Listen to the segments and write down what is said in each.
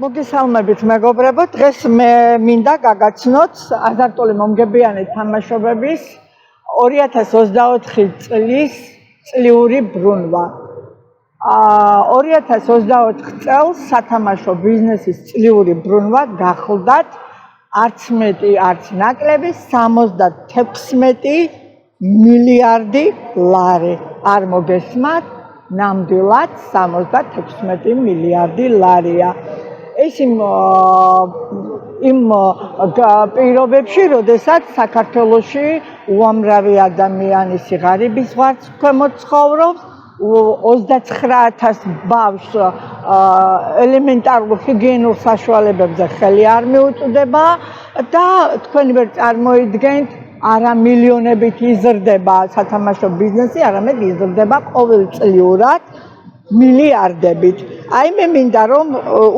მოგესალმებით მეგობრებო, დღეს მე მინდა გაგაცნოთ აზარტული მომგებიანი თამაშობების 2024 წლის წლიური ბრუნვა. 2024 წელს სათამაშო ბიზნესის წლიური ბრუნვა გახლდათ არც მეტი, არც ნაკლები 76 მილიარდი ლარი. არ მოგესმათ, ნამდვილად 76 მილიარდი ლარია. ეს იმ პირობებში, როდესაც საქართველოში უამრავი ადამიანი სიღარიბის ზღვარს ქვემოთ ცხოვრობს, 29,000 ბავშვს ელემენტარულ ჰიგიენურ საშუალებებზე ხელი არ მიუწვდება და თქვენი ვერ წარმოიდგენთ, არა მილიონებით იზრდება სათამაშო ბიზნესი, არამედ იზრდება ყოველწლიურად მილიარდებით. აი მე მინდა რომ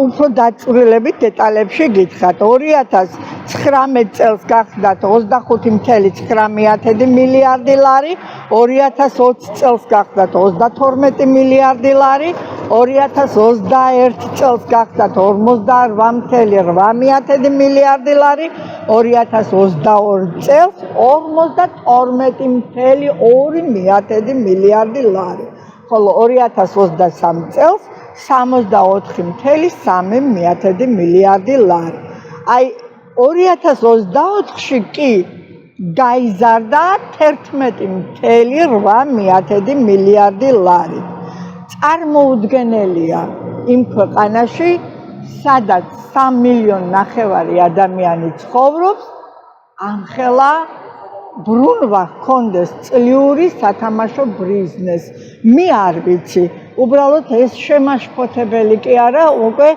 უფრო დაწვრილებით დეტალებში გითხრათ. 2019 წელს გახდათ 25,9 მილიარდი ლარი, 2020 წელს გახდათ 32 მილიარდი ლარი, 2021 წელს გახდათ 48,8 მილიარდი ლარი, 2022 წელს 52,2 მილიარდი ლარი. ხოლო 2023 წელს 64,3 მილიარდი ლარი. აი 2024-ში კი გაიზარდა 11,8 მილიარდი ლარი. წარმოუდგენელია იმ ქვეყანაში, სადაც 3,5 მილიონი ადამიანი ცხოვრობს, ამხელა ბრუნვა ჰქონდეს წლიური სათამაშო ბიზნეს. მე არ ვიცი, უბრალოდ ეს შემაშფოთებელი კი არა, უკვე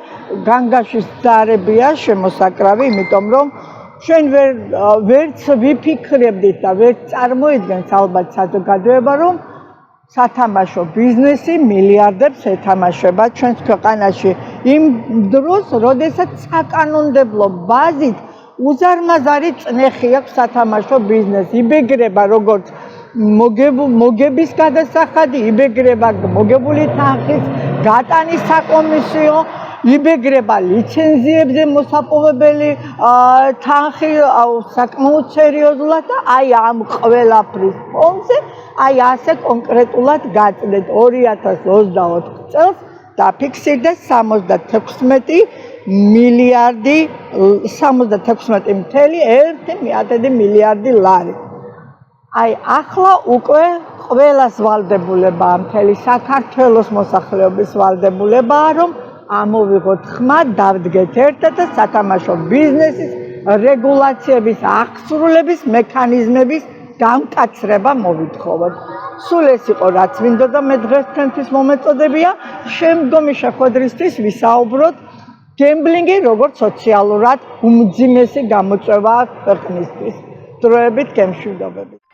განგაშის ძარებია შემოსაკრავი, იმიტომ რომ ჩვენ ვერც ვიფიქრებდით და ვერც წარმოიდგენთ ალბათ საზოგადოება, რომ სათამაშო ბიზნესი მილიარდებს ეთამაშება ჩვენს ქვეყანაში. იმ დროს, როდესაც საკანონმდებლო ბაზით უზარმაზარი წნეხი აქვს სათამაშო ბიზნესს. იბეგრება როგორც მოგების გადასახადი, იბეგრება მოგებული თანხის გატანის საკომისიო, იბეგრება ლიცენზიებზე მოსაპოვებელი თანხი საკმაოდ სერიოზულად და აი ამ ყველაფრის ფონზე აი ასე კონკრეტულად გაწდეთ 2024 წელს დაფიქსირდეს 76 მილიარდი 76,1 მილიარდი ლარი. აი ახლა უკვე ყველას ვალდებულებაა, მთელი საქართველოს მოსახლეობის ვალდებულებაა, რომ ამოვიღოთ ხმა, დავდგეთ ერთად და სათამაშო ბიზნესის რეგულაციების აღსრულების მექანიზმების გამკაცრება მოვითხოვოთ. სულ ეს იყო რაც მინდოდა მე დღეს თქვენთვის მომეწოდებია. შემდგომი შეხვედრისთვის ვისაუბროთ გემბლინგი როგორც სოციალურად უმძიმესი გამოწვევაა ქვეყნისთვის. დროებით გემშვიდობებით.